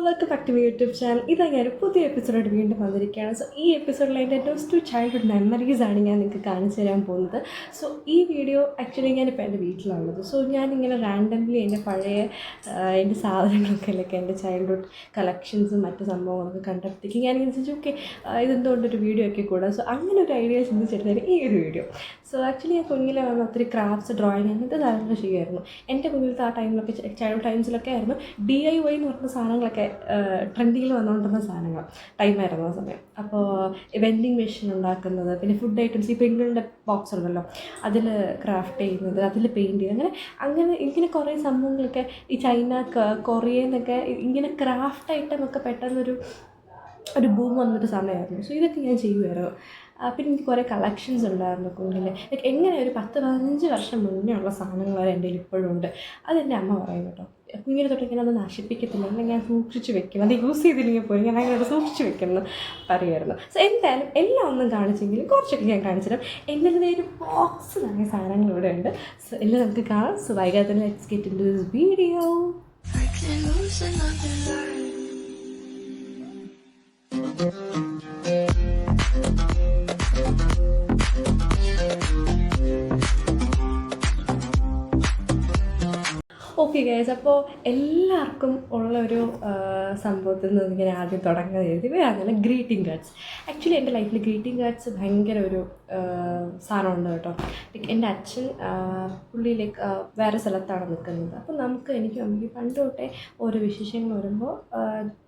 Welcome back to my YouTube channel. ഇതാ ഞാൻ പുതിയ എപ്പിസോഡ് വീണ്ടും വന്നിരിക്കുകയാണ്. സോ ഈ എപ്പിസോഡിൽ എൻ്റെ ടോസ്റ്റ് ടു ചൈൽഡ്ഹുഡ് മെമ്മറീസാണ് ഞാൻ നിങ്ങൾക്ക് കാണിച്ചു തരാൻ പോകുന്നത്. സോ ഈ വീഡിയോ ആക്ച്വലി ഞാനിപ്പോൾ എൻ്റെ വീട്ടിലാണുള്ളത്. സോ ഞാനിങ്ങനെ റാൻഡംലി എൻ്റെ പഴയ എൻ്റെ സാധനങ്ങളൊക്കെ എൻ്റെ ചൈൽഡ്ഹുഡ് കളക്ഷൻസും മറ്റ് സംഭവങ്ങളൊക്കെ കണ്ടെത്തിക്ക് ഞാനിങ്ങനെ ചിന്തിച്ചു ഓക്കെ ഇതെന്തുകൊണ്ടൊരു വീഡിയോ ഒക്കെ കൂടാം. സോ അങ്ങനെ ഒരു ഐഡിയ ചിന്തിച്ചെടുത്താൽ ഈ ഒരു വീഡിയോ. സോ ആക്ച്വലി ഞാൻ കുഞ്ഞിലെ വന്ന ഒത്തിരി ക്രാഫ്റ്റ്സ് ഡ്രോയിങ് അങ്ങനത്തെ സാധനങ്ങൾ ചെയ്യുമായിരുന്നു. എൻ്റെ കുഞ്ഞിലത്തെ ആ ടൈമിലൊക്കെ ചൈൽഡ് ടൈംസിലൊക്കെ ആയിരുന്നു DIY എന്ന് പറഞ്ഞ സാധനങ്ങളൊക്കെ ട്രെൻഡിങ്ങിൽ വന്നുകൊണ്ടിരുന്ന സാധനങ്ങൾ ടൈമായിരുന്നു ആ സമയം. അപ്പോൾ വെൻഡിങ് മെഷീൻ ഉണ്ടാക്കുന്നത്, പിന്നെ ഫുഡ് ഐറ്റംസ്, ഈ പെണ്ണുകളുടെ ബോക്സ് ഉണ്ടല്ലോ അതിൽ ക്രാഫ്റ്റ് ചെയ്യുന്നത്, അതിൽ പെയിൻറ്റ് ചെയ്യുന്നത്, അങ്ങനെ ഇങ്ങനെ കുറേ സംഭവങ്ങളൊക്കെ ഈ ചൈന കൊറിയന്നൊക്കെ ഇങ്ങനെ ക്രാഫ്റ്റ് ഐറ്റമൊക്കെ പെട്ടെന്നൊരു ബൂം വന്നൊരു സമയമായിരുന്നു. സോ ഇതൊക്കെ ഞാൻ ചെയ്യുമായിരുന്നു. പിന്നെ എനിക്ക് കുറേ കളക്ഷൻസ് ഉണ്ടായിരുന്നു കുഞ്ഞിലെ. ലൈക്ക് എങ്ങനെ ഒരു 10-15 വർഷം മുന്നേ ഉള്ള സാധനങ്ങൾ വരെ എൻ്റെ കയ്യിൽ ഇപ്പോഴും ഉണ്ട്. അതെൻ്റെ അമ്മ പറയും കേട്ടോ, കുഞ്ഞിനെ തൊട്ട് ഇങ്ങനെ അത് നശിപ്പിക്കത്തില്ല, അല്ലെങ്കിൽ ഞാൻ സൂക്ഷിച്ച് വെക്കും, അത് യൂസ് ചെയ്തില്ലെങ്കിൽ പോയി ഞാൻ അങ്ങനെ അത് സൂക്ഷിച്ച് വെക്കുമെന്ന് പറയുമായിരുന്നു. സോ എന്തായാലും എല്ലാം ഒന്നും കാണിച്ചെങ്കിലും കുറച്ചൊക്കെ ഞാൻ കാണിച്ചിട്ടും എൻ്റെ ഒരു ബോക്സ് നിറയെ സാധനങ്ങൾ ഇവിടെ ഉണ്ട്. സോ എല്ലാം നമുക്ക് കാണാം. സോ വൈകാതെ തന്നെ let's get into this video. Okay guys, അപ്പോൾ എല്ലാവർക്കും ഉള്ളൊരു സംഭവത്തിൽ നിന്ന് ഇങ്ങനെ ആദ്യം തുടങ്ങുന്നത് ഇവരാണല്ലോ ഗ്രീറ്റിംഗ് കാർഡ്സ്. ആക്ച്വലി എൻ്റെ ലൈഫിൽ ഗ്രീറ്റിംഗ് കാർഡ്സ് ഭയങ്കര ഒരു സാധനമുണ്ട് കേട്ടോ. ലൈക്ക് എൻ്റെ അച്ഛൻ പുള്ളി ലൈക്ക് വേറെ സ്ഥലത്താണ് നിൽക്കുന്നത്. അപ്പോൾ എനിക്ക് അമ്മയ്ക്ക് പണ്ട് തൊട്ടേ ഓരോ വിശേഷങ്ങൾ വരുമ്പോൾ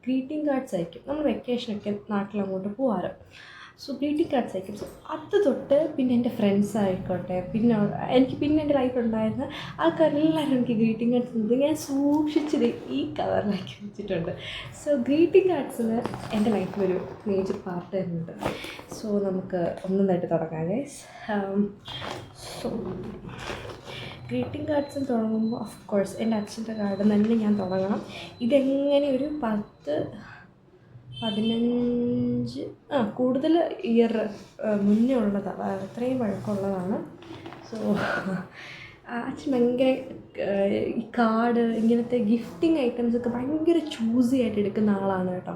ഗ്രീറ്റിംഗ് കാർഡ്സ് അയക്കും. നമ്മൾ വെക്കേഷനൊക്കെ നാട്ടിലങ്ങോട്ട് പോകാറ്. സോ ഗ്രീറ്റിംഗ് കാർഡ്സ് അയക്കും. സോ അത് തൊട്ട് പിന്നെ എൻ്റെ ഫ്രണ്ട്സ് ആയിക്കോട്ടെ, പിന്നെ എൻ്റെ ലൈഫിലുണ്ടായിരുന്ന ആൾക്കാരെല്ലാവരും എനിക്ക് ഗ്രീറ്റിംഗ് കാർഡ്സ് ഉണ്ട്. ഞാൻ സൂക്ഷിച്ചത് ഈ കവറിലാക്കി വെച്ചിട്ടുണ്ട്. സോ ഗ്രീറ്റിംഗ് കാർഡ്സിന് എൻ്റെ ലൈഫിലൊരു മേജർ പാർട്ട് തന്നെയുണ്ട്. സോ നമുക്ക് ഒന്നൊന്നായിട്ട് തുടങ്ങാം ഗൈസ്. സോ ഗ്രീറ്റിംഗ് കാർഡ്സിൽ തുടങ്ങുമ്പോൾ ഓഫ് കോഴ്സ് എൻ്റെ അച്ഛൻ്റെ കാർഡ് തന്നെ ഞാൻ തുടങ്ങണം. ഇതെങ്ങനെ ഒരു 10-15 കൂടുതൽ ഇയർ മുന്നേ ഉള്ളതാണ്, അത്രയും പഴക്കമുള്ളതാണ്. സോ അച്ഛൻ ഭയങ്കര ഈ കാർഡ് ഇങ്ങനത്തെ ഗിഫ്റ്റിംഗ് ഐറ്റംസൊക്കെ ഭയങ്കര ചൂസി ആയിട്ട് എടുക്കുന്ന ആളാണ് കേട്ടോ.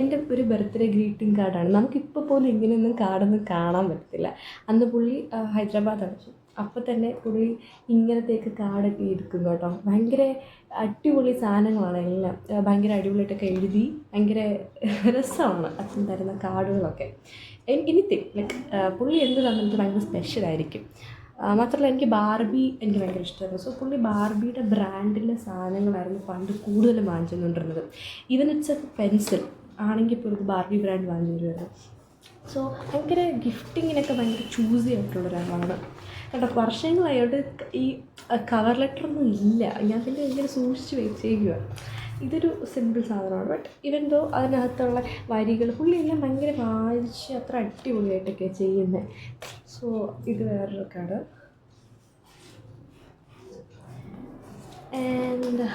എൻ്റെ ഒരു ബർത്ത്ഡേ ഗ്രീറ്റിംഗ് കാർഡാണ്. നമുക്കിപ്പോൾ പോലും ഇങ്ങനെയൊന്നും കാർഡൊന്നും കാണാൻ പറ്റത്തില്ല. അന്ന് പുള്ളി ഹൈദരാബാദാണ്. അപ്പോൾ തന്നെ പുള്ളി ഇങ്ങനത്തെയൊക്കെ കാർഡൊക്കെ എടുക്കും കേട്ടോ. ഭയങ്കര അടിപൊളി സാധനങ്ങളാണ് എല്ലാം. ഭയങ്കര അടിപൊളിയായിട്ടൊക്കെ എഴുതി ഭയങ്കര രസമാണ് അച്ഛൻ തരുന്ന കാർഡുകളൊക്കെ. എനിത്തിങ് ലൈക്ക് പുള്ളി എന്ത് തന്നിട്ട് ഭയങ്കര സ്പെഷ്യലായിരിക്കും. മാത്രമല്ല എനിക്ക് ബാർബി എനിക്ക് ഭയങ്കര ഇഷ്ടമായിരുന്നു. സോ പുള്ളി ബാർബിയുടെ ബ്രാൻഡിലെ സാധനങ്ങളായിരുന്നു പണ്ട് കൂടുതലും വാങ്ങിച്ചു തന്നുകൊണ്ടിരുന്നത്. ഈവൻ ഇറ്റ്സ് എ പെൻസിൽ ആണെങ്കിൽ പോലും ബാർബി ബ്രാൻഡ് വാങ്ങി തരുമായിരുന്നു. സോ ഭയങ്കര ഗിഫ്റ്റിങ്ങിനൊക്കെ ഭയങ്കര ചൂസി ആയിട്ടുള്ള ഒരാളാണ് കേട്ടോ. വർഷങ്ങളായിട്ട് ഈ കവർ ലെറ്ററൊന്നും ഇല്ല, ഞാൻ പിന്നെ ഇങ്ങനെ സൂക്ഷിച്ച് വെച്ചേക്കുക. ഇതൊരു സിമ്പിൾ സാധനമാണ്. ബട്ട് ഇവൻ ദോ അതിനകത്തുള്ള വരികൾ പുള്ളിയെല്ലാം ഭയങ്കര വായിച്ച് അത്ര അടിപൊളിയായിട്ടൊക്കെ ചെയ്യുന്നത്. സോ ഇത് വേറൊരു കാർഡ്. ആൻഡ്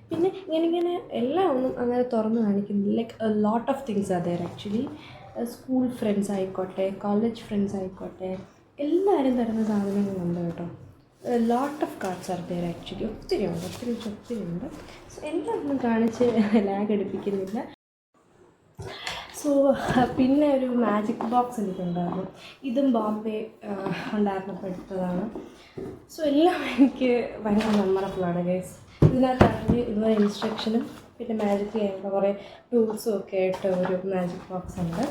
പിന്നെ ഇങ്ങനെ എല്ലാം ഒന്നും അങ്ങനെ തുറന്ന് കാണിക്കുന്നില്ല. Like a lot of things are there actually. School friends ആയിക്കോട്ടെ, കോളേജ് ഫ്രണ്ട്സ് ആയിക്കോട്ടെ, എല്ലാവരും തരുന്ന സാധനങ്ങളുണ്ട് കേട്ടോ. Lot of cards are there actually. ഒത്തിരി ഉണ്ട്. സോ എല്ലാം ഒന്നും കാണിച്ച് ലാഗ് എടുപ്പിക്കുന്നില്ല. സോ പിന്നെ ഒരു മാജിക് ബോക്സ് എനിക്കുണ്ടായിരുന്നു. ഇതും ബോംബെ ഉണ്ടായിരുന്നപ്പോൾ എടുത്തതാണ്. സോ എല്ലാം എനിക്ക് ഭയങ്കര മെമ്മറബിളാണ് ഗൈസ്. ഇതിനകത്താണെങ്കിൽ ഇതുപോലെ ഇൻസ്ട്രക്ഷനും പിന്നെ മാജിക് ചെയ്യാനുള്ള കുറേ ടൂൾസും ഒക്കെ ആയിട്ട് ഒരു മാജിക് ബോക്സ് ഉണ്ട്.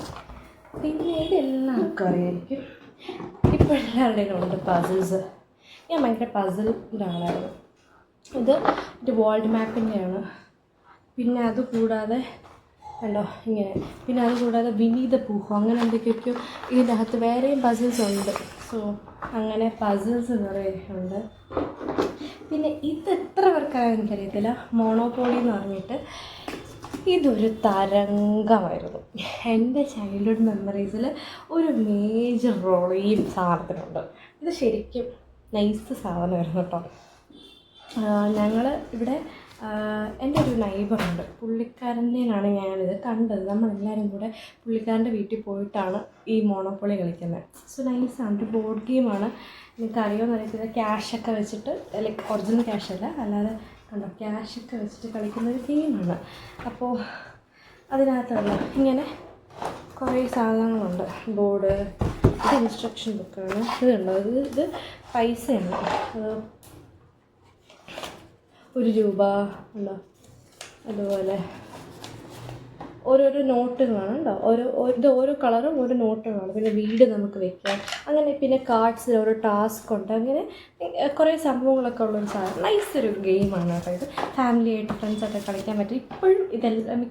പിന്നെ ഇതെല്ലാവർക്കും അറിയായിരിക്കും, ഇപ്പോൾ എല്ലാവരുടെയും ഉണ്ട് പസിൽസ്. ഞാൻ ഭയങ്കര പസിലിൻ്റെ ആളായിരുന്നു. ഇത് വേൾഡ് മാപ്പിൻ്റെയാണ്. പിന്നെ അതുകൂടാതെ കണ്ടോ ഇങ്ങനെ, പിന്നെ അതുകൂടാതെ വിനീത പൂഹോ അങ്ങനെ എന്തൊക്കെയൊക്കെയോ ഇതിൻ്റെ അകത്ത് വേറെയും പസിൽസ് ഉണ്ട്. സോ അങ്ങനെ പസിൽസ് കുറേ ഉണ്ട്. പിന്നെ ഇത് എത്ര പേർക്കാണെന്ന് എനിക്കറിയത്തില്ല, മോണോപോളി എന്ന് പറഞ്ഞിട്ട് ഇതൊരു തരംഗമായിരുന്നു. എൻ്റെ ചൈൽഡ്ഹുഡ് മെമ്മറീസിൽ ഒരു മേജർ റോൾ ഈ സാധനത്തിനുണ്ട്. ഇത് ശരിക്കും നൈസ് സാധനമായിരുന്നു കേട്ടോ. ഞങ്ങൾ ഇവിടെ എൻ്റെ ഒരു നൈബറുണ്ട്, പുള്ളിക്കാരൻ്റെയാണ് ഞാനിത് കണ്ടത്. നമ്മളെല്ലാവരും കൂടെ പുള്ളിക്കാരൻ്റെ വീട്ടിൽ പോയിട്ടാണ് ഈ മോണോപ്പൊളി കളിക്കുന്നത്. സോ നൈസാണ്, ഒരു ബോർഡ് ഗെയിമാണ്. നിങ്ങൾക്ക് അറിയുമെന്ന് അറിയത്തില്ല. ക്യാഷൊക്കെ വെച്ചിട്ട് ലൈക്ക് ഒറിജിനൽ ക്യാഷല്ല, അല്ലാതെ കണ്ടോ ക്യാഷൊക്കെ വെച്ചിട്ട് കളിക്കുന്നൊരു ഗെയിമാണ്. അപ്പോൾ അതിനകത്തുള്ള ഇങ്ങനെ കുറേ സാധനങ്ങളുണ്ട്. ബോർഡ്, ഇത് ഇൻസ്ട്രക്ഷൻ ബുക്കാണ്. ഇത് കണ്ടോ, ഇത് പൈസയാണ്. ₹1 ഉണ്ടോ, അതുപോലെ ഓരോരോ നോട്ടുകളാണ് കേട്ടോ. ഓരോ കളറും ഓരോ നോട്ടുകളാണ്. പിന്നെ വീട് നമുക്ക് വെക്കാം, അങ്ങനെ പിന്നെ കാർഡ്സിൽ ഓരോ ടാസ്ക് ഉണ്ട്. അങ്ങനെ കുറേ സംഭവങ്ങളൊക്കെ ഉള്ളൊരു സാധനം. നൈസൊരു ഗെയിമാണ് കേട്ടോ ഇത്. ഫാമിലിയായിട്ട് ഫ്രണ്ട്സായിട്ട് കളിക്കാൻ പറ്റും. ഇപ്പോഴും ഇതെല്ലാം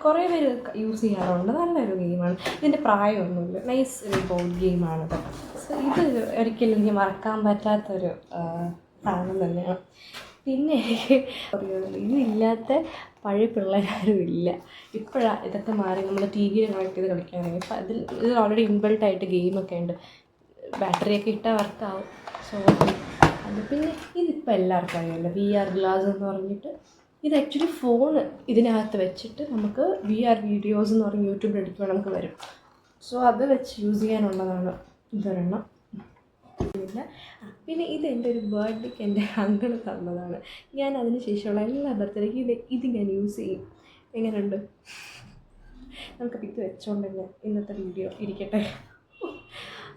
കുറേ പേര് യൂസ് ചെയ്യാറുണ്ട്. നല്ലൊരു ഗെയിമാണ്. ഇതിൻ്റെ പ്രായമൊന്നുമില്ല. നൈസ് ഒരു ബോർഡ് ഗെയിമാണിത്. സോ ഇത് ഒരിക്കലും എനിക്ക് മറക്കാൻ പറ്റാത്തൊരു സാധനം തന്നെയാണ്. പിന്നെ എനിക്ക് പറയുന്നത്, ഇതില്ലാത്ത പഴയ പിള്ളേരാരും ഇല്ല. ഇപ്പോഴാണ് ഇതൊക്കെ മാറി നമ്മൾ ടി വിയിൽ കണക്ട് ചെയ്ത് കളിക്കുകയാണെങ്കിൽ. ഇപ്പം ഇതിൽ ഓൾറെഡി ഇൻബിൾട്ടായിട്ട് ഗെയിമൊക്കെ ഉണ്ട്. ബാറ്ററിയൊക്കെ ഇട്ടാൽ വർക്കാവും. സോ അത് പിന്നെ ഇതിപ്പോൾ എല്ലാവർക്കും അറിയാമല്ലോ, VR ഗ്ലാസ് എന്ന് പറഞ്ഞിട്ട്. ഇത് ആക്ച്വലി ഫോണ് ഇതിനകത്ത് വെച്ചിട്ട് നമുക്ക് VR വീഡിയോസ് എന്ന് പറഞ്ഞ് യൂട്യൂബിൽ അടിക്കുമ്പോൾ നമുക്ക് വരും. സോ അത് വെച്ച് യൂസ് ചെയ്യാനുള്ളതാണ് ഇതൊരെണ്ണം. പിന്നെ ഇത് എൻ്റെ ഒരു ബർത്ത്ഡേക്ക് എൻ്റെ അങ്കിൾ തന്നതാണ്. ഞാൻ അതിന് ശേഷമുള്ള എല്ലാ ബർത്ത്ഡേക്കും ഇത് ഞാൻ യൂസ് ചെയ്യും. എങ്ങനെയുണ്ട്? നമുക്കപ്പോൾ ഇത് വെച്ചോണ്ട് തന്നെ ഇന്നത്തെ വീഡിയോ ഇരിക്കട്ടെ.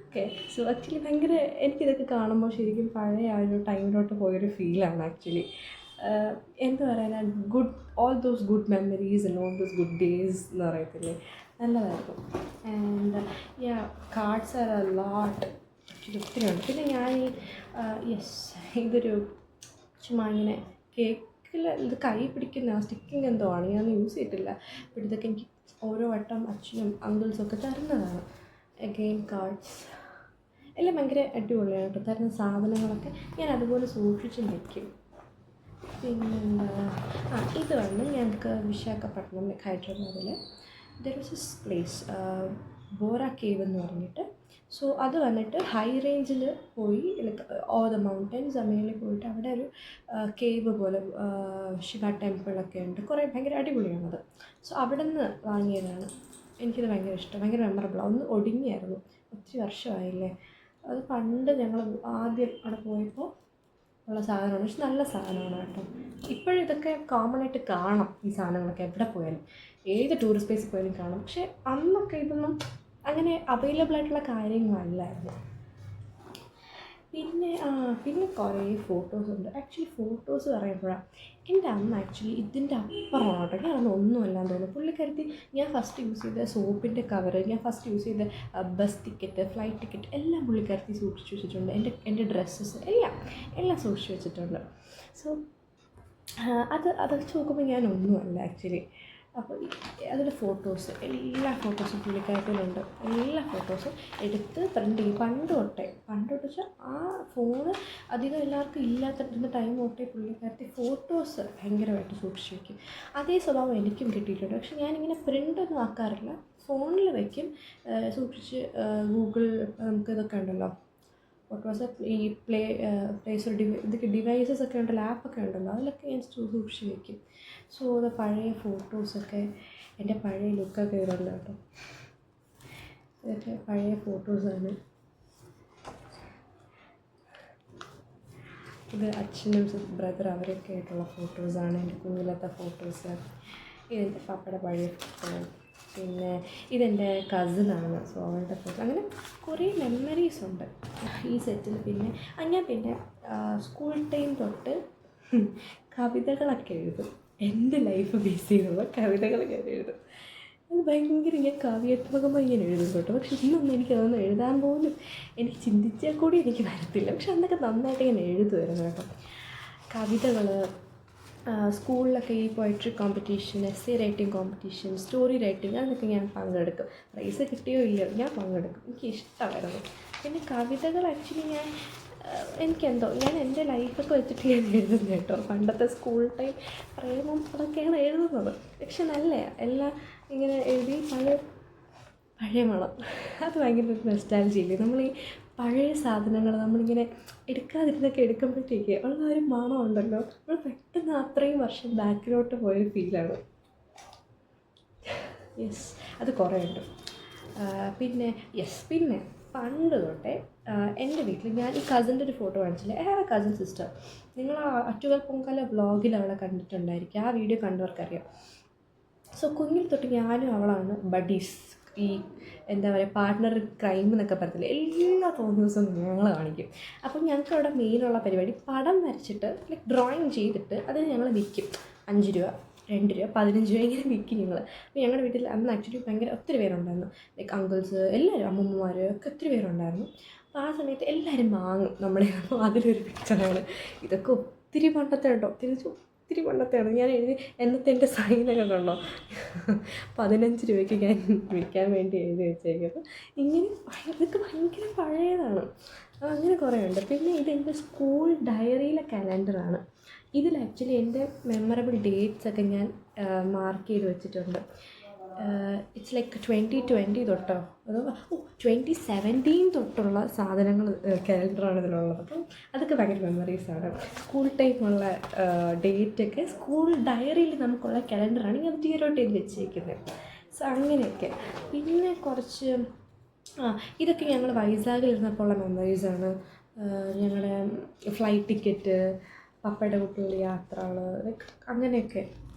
ഓക്കെ. സോ ആക്ച്വലി ഭയങ്കര എനിക്കിതൊക്കെ കാണുമ്പോൾ ശരിക്കും പഴയ ആ ഒരു ടൈമിലോട്ട് പോയൊരു ഫീലാണ് ആക്ച്വലി. എന്താ പറയുക, all those good memories and all those good days എന്ന് പറയത്തില്ലേ, നല്ലതായിരുന്നു. And cards R a lot. ഒത്തിരി ഉണ്ട്. പിന്നെ ഞാൻ ഇതൊരു ചുമ്മാ ഇങ്ങനെ കേക്കിൽ ഇത് കൈ പിടിക്കുന്ന സ്റ്റിക്കിങ് എന്തോ ആണ്, ഞാൻ യൂസ് ചെയ്തിട്ടില്ല. അപ്പോൾ ഇതൊക്കെ എനിക്ക് ഓരോ വട്ടം അച്ഛനും അങ്കിൾസൊക്കെ തരുന്നതാണ്. അഗെയിൻ കാർഡ്സ് എല്ലാം ഭയങ്കര അടിപൊളിയാണ് കേട്ടോ. തരുന്ന സാധനങ്ങളൊക്കെ ഞാൻ അതുപോലെ സൂക്ഷിച്ചും വയ്ക്കും. പിന്നെന്താ, ഇത് വന്ന് ഞങ്ങൾക്ക് വിശാഖപട്ടണം ഹൈദരാബാദിൽ there was this place Borra cave എന്ന് പറഞ്ഞിട്ട്. സോ അത് വന്നിട്ട് ഹൈ റേഞ്ചിൽ പോയി, ലൈക്ക് ഓൾ ദ മൗണ്ടൻസ് മേളിൽ പോയിട്ട് അവിടെ ഒരു കേവ് പോലെ ശിവ ടെമ്പിളൊക്കെ ഉണ്ട്. കുറേ ഭയങ്കര അടിപൊളിയാണത്. സോ അവിടെ നിന്ന് വാങ്ങിയതാണ്. എനിക്കത് ഭയങ്കര ഇഷ്ടം, ഭയങ്കര മെമ്മറബിളാണ്. ഒന്ന് ഒടിഞ്ഞായിരുന്നു, ഒത്തിരി വർഷമായില്ലേ. അത് പണ്ട് ഞങ്ങൾ ആദ്യം അവിടെ പോയപ്പോൾ ഉള്ള സാധനമാണ്. പക്ഷെ നല്ല സാധനമാണ് കേട്ടോ. ഇപ്പോഴും ഇതൊക്കെ കോമൺ ആയിട്ട് കാണാം. ഈ സാധനങ്ങളൊക്കെ എവിടെ പോയാലും, ഏത് ടൂറിസ്റ്റ് പ്ലേസിൽ പോയാലും കാണാം. പക്ഷെ അന്നൊക്കെ ഇതൊന്നും അങ്ങനെ അവൈലബിൾ ആയിട്ടുള്ള കാര്യങ്ങളല്ലായിരുന്നു. പിന്നെ കുറേ ഫോട്ടോസുണ്ട്. ആക്ച്വലി ഫോട്ടോസ് പറയുമ്പോഴാണ് എൻ്റെ അമ്മ ആക്ച്വലി ഇതിൻ്റെ അപ്പുറമാണ് കേട്ടോ. ഞാനന്ന് ഒന്നുമല്ലാന്ന് തോന്നുന്നു. പുള്ളിക്കാരത്തി ഞാൻ ഫസ്റ്റ് യൂസ് ചെയ്ത സോപ്പിൻ്റെ കവറ്, ഞാൻ ഫസ്റ്റ് യൂസ് ചെയ്ത ബസ് ടിക്കറ്റ്, ഫ്ലൈറ്റ് ടിക്കറ്റ് എല്ലാം പുള്ളിക്കാരത്തി സൂക്ഷിച്ച് വെച്ചിട്ടുണ്ട്. എൻ്റെ ഡ്രസ്സസ് എല്ലാം സൂക്ഷിച്ച് വെച്ചിട്ടുണ്ട്. സോ അത് വെച്ച് നോക്കുമ്പോൾ ഞാനൊന്നുമല്ല ആക്ച്വലി. അപ്പോൾ അതിലെ ഫോട്ടോസ്, എല്ലാ ഫോട്ടോസും പുള്ളിക്കാരത്തിലുണ്ട്. എല്ലാ ഫോട്ടോസും എടുത്ത് പ്രിൻ്റ് ചെയ്യും. പണ്ട് തൊട്ട് വെച്ചാൽ ആ ഫോണ് അധികം എല്ലാവർക്കും ഇല്ലാത്ത ടൈം തൊട്ടേ പുള്ളിക്കാരത്തി ഫോട്ടോസ് ഭയങ്കരമായിട്ട് സൂക്ഷിച്ച് വയ്ക്കും. അതേ സ്വഭാവം എനിക്കും കിട്ടിയിട്ടുണ്ട്. പക്ഷെ ഞാനിങ്ങനെ പ്രിൻ്റൊന്നും ആക്കാറില്ല, ഫോണിൽ വയ്ക്കും സൂക്ഷിച്ച്. ഗൂഗിൾ നമുക്ക് ഇതൊക്കെ ഉണ്ടല്ലോ, വാട്ട്സാപ്പ്, ഈ പ്ലേസ് ഇതൊക്കെ ഡിവൈസസ് ഒക്കെ ഉണ്ടല്ലോ, ആപ്പൊക്കെ ഉണ്ടല്ലോ, അതിലൊക്കെ ഞാൻ സൂക്ഷിച്ച് വയ്ക്കും. സോ അത് പഴയ ഫോട്ടോസൊക്കെ, എൻ്റെ പഴയ ലുക്കൊക്കെ ഇതുണ്ട് കേട്ടോ. ഇതൊക്കെ പഴയ ഫോട്ടോസാണ്. ഇത് അച്ഛനും ബ്രദർ അവരൊക്കെ ആയിട്ടുള്ള ഫോട്ടോസാണ്. എൻ്റെ കുഞ്ഞിലത്തെ ഫോട്ടോസ്. ഇതെൻ്റെ പാപ്പയുടെ പഴയ ഫോട്ടോ. പിന്നെ ഇതെൻ്റെ കസിനാണ്. സോ അവളുടെ ഫോട്ടോ. അങ്ങനെ കുറേ മെമ്മറീസ് ഉണ്ട് ഈ സെറ്റിൽ. പിന്നെ സ്കൂൾ ടൈം തൊട്ട് കവിതകളൊക്കെ എഴുതും. എൻ്റെ ലൈഫ് ബേസ് ചെയ്തുള്ള കവിതകളൊക്കെ എഴുതും. അത് ഭയങ്കര ഞാൻ കാവ്യാത്മകമായി ഞാൻ എഴുതും കേട്ടോ. പക്ഷെ ഇന്നൊന്നും എനിക്കതൊന്നും എഴുതാൻ പോലും എനിക്ക് ചിന്തിച്ചാൽ കൂടി എനിക്ക് വരത്തില്ല. പക്ഷെ അന്നൊക്കെ നന്നായിട്ട് ഞാൻ എഴുതുമായിരുന്നു കേട്ടോ. കവിതകൾ സ്കൂളിലൊക്കെ ഈ poetry competition, essay writing competition, story writing, അതൊക്കെ ഞാൻ പങ്കെടുക്കും. പ്രൈസ് കിട്ടിയോ ഇല്ലയോ ഞാൻ പങ്കെടുക്കും. എനിക്ക് ഇഷ്ടമായിരുന്നു. പിന്നെ കവിതകൾ ആക്ച്വലി എനിക്കെന്തോ ഞാൻ എൻ്റെ ലൈഫൊക്കെ വെച്ചിട്ട് ഞാൻ എഴുതുന്നത് കേട്ടോ. പണ്ടത്തെ സ്കൂൾ ടൈം പ്രേമം അതൊക്കെയാണ് എഴുതുന്നത്. പക്ഷെ നല്ല എല്ലാം ഇങ്ങനെ എഴുതി പഴയ മണം. അത് ഭയങ്കര ഒരു നൊസ്റ്റാൾജിയില്ലേ. നമ്മൾ ഈ പഴയ സാധനങ്ങൾ നമ്മളിങ്ങനെ എടുക്കാതിരുന്നൊക്കെ എടുക്കുമ്പോഴത്തേക്ക് ഉള്ള ഒരു മണം ഉണ്ടല്ലോ, നമ്മൾ പെട്ടെന്ന് അത്രയും വർഷം ബാക്കിലോട്ട് പോയൊരു ഫീലാണ്. അത് കുറേ ഉണ്ട്. പിന്നെ പണ്ട് തൊട്ടേ എൻ്റെ വീട്ടിൽ ഞാൻ ഈ കസിൻ്റെ ഒരു ഫോട്ടോ കാണിച്ചില്ലേ, I have a cousin sister. നിങ്ങൾ ആ അറ്റുകൽ പൊങ്കാല വ്ളോഗിൽ അവളെ കണ്ടിട്ടുണ്ടായിരിക്കും, ആ വീഡിയോ കണ്ടവർക്കറിയാം. സോ കുഞ്ഞിൽ തൊട്ട് ഞാനും അവളാണ് ബഡീസ്. ഈ എന്താ പറയുക, പാർട്ട്ണർ ക്രൈം എന്നൊക്കെ പറഞ്ഞില്ലേ, എല്ലാ തോന്നിയ ദിവസവും ഞങ്ങൾ കാണിക്കും. അപ്പം ഞങ്ങൾക്ക് അവിടെ മെയിനുള്ള പരിപാടി പടം വരച്ചിട്ട് ലൈക്ക് ഡ്രോയിങ് ചെയ്തിട്ട് അതിന് ഞങ്ങൾ വിൽക്കും. 5 രൂപ, 2 രൂപ, 15 രൂപ ഇങ്ങനെ വിൽക്കും ഞങ്ങൾ. അപ്പോൾ ഞങ്ങളുടെ വീട്ടിൽ അന്ന് ആക്ച്വലി ഭയങ്കര ഒത്തിരി പേരുണ്ടായിരുന്നു, ലൈക്ക് അങ്കിൾസ് എല്ലാവരും, അമ്മൂമ്മമാർ ഒക്കെ ഒത്തിരി പേരുണ്ടായിരുന്നു. അപ്പോൾ ആ സമയത്ത് എല്ലാവരും വാങ്ങും നമ്മളെ. അപ്പോൾ അതിലൊരു പിക്ചറാണ്. ഇതൊക്കെ ഒത്തിരി പണ്ടത്തെ ഉണ്ടോ, ഒത്തിരി പണ്ടത്തെയാണ്. ഞാൻ എഴുതി എന്നത്തെ എൻ്റെ സൈനൊക്കെ കണ്ടോ, 15 രൂപയ്ക്ക് ഞാൻ വിൽക്കാൻ വേണ്ടി എഴുതി വെച്ചേക്കും. ഇങ്ങനെ ഇതൊക്കെ ഭയങ്കര പഴയതാണ്. അങ്ങനെ കുറേ ഉണ്ട്. പിന്നെ ഇതെൻ്റെ സ്കൂൾ ഡയറിയിലെ കലണ്ടറാണ്. ഇതിൽ ആക്ച്വലി എൻ്റെ മെമ്മറബിൾ ഡേറ്റ്സ് ഒക്കെ ഞാൻ മാർക്ക് ചെയ്ത് വെച്ചിട്ടുണ്ട്. ഇറ്റ്സ് ലൈക്ക് 2020 തൊട്ടോ അതോ 2017 തൊട്ടുള്ള സാധനങ്ങൾ, കലണ്ടറാണ് ഇതിലുള്ളത്. അപ്പം അതൊക്കെ ഭയങ്കര മെമ്മറീസാണ്. സ്കൂൾ ടൈമുള്ള ഡേറ്റൊക്കെ സ്കൂൾ ഡയറിയിൽ നമുക്കുള്ള കലണ്ടറാണെങ്കിൽ അത് ടീയറോട്ട് ചെയ്ത് വെച്ചേക്കുന്നത്. സോ അങ്ങനെയൊക്കെ. പിന്നെ കുറച്ച് ഇതൊക്കെ ഞങ്ങൾ വൈസാഗിൽ ഇരുന്നപ്പോൾ ഉള്ള മെമ്മറീസാണ്. ഞങ്ങളുടെ ഫ്ലൈറ്റ് ടിക്കറ്റ്, പപ്പയുടെ കുട്ടികളുടെ യാത്രകൾ, ലൈക്ക് അങ്ങനെയൊക്കെ.